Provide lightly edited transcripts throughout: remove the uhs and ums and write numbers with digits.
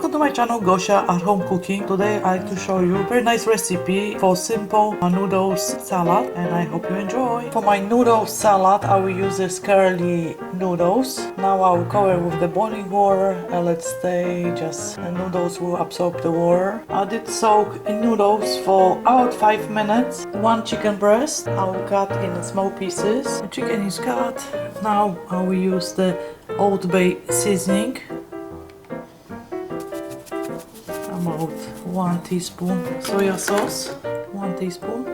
Welcome to my channel, Gosia at Home Cooking. Today I like to show you a very nice recipe for simple noodles salad, and I hope you enjoy. For my noodle salad I will use this curly noodles. Now I will cover with the boiling water and let's stay just the noodles will absorb the water. I did soak in noodles for about 5 minutes. One chicken breast I will cut in small pieces. The chicken is cut. Now I will use the Old Bay seasoning. About 1 teaspoon soy sauce, 1 teaspoon,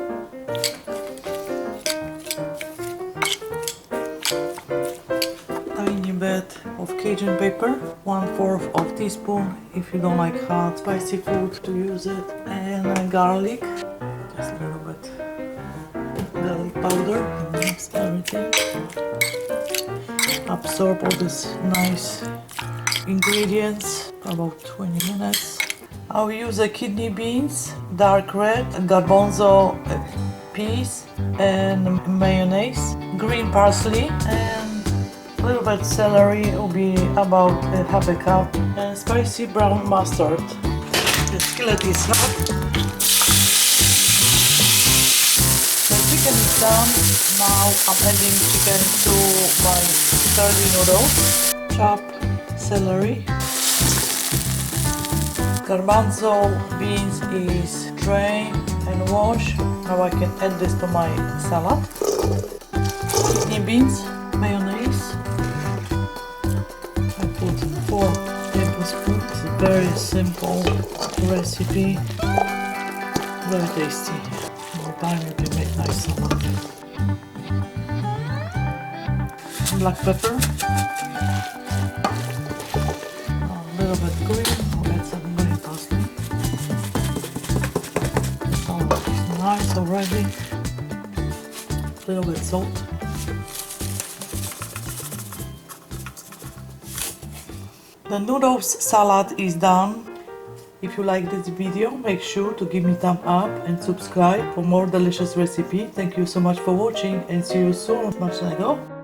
tiny bit of Cajun pepper, 1/4 of teaspoon if you don't like hot spicy food to use it, and garlic, just a little bit garlic powder. Mix everything, absorb all these nice ingredients for about 20 minutes. I will use the kidney beans, dark red, garbanzo peas, and mayonnaise, green parsley, and a little bit celery will be about half a cup, and spicy brown mustard. The skillet is hot. The chicken is done. Now I'm adding chicken to my curly noodles. Chop celery. Garbanzo beans is drained and washed. Now I can add this to my salad. Kidney beans, mayonnaise. I put 4 tablespoons. It's a very simple recipe, very tasty. More time you can make nice salad. Black pepper. A little bit green. Nice already. A little bit salt. The noodles salad is done. If you like this video, make sure to give me thumbs up and subscribe for more delicious recipe. Thank you so much for watching and see you soon. Smacznego.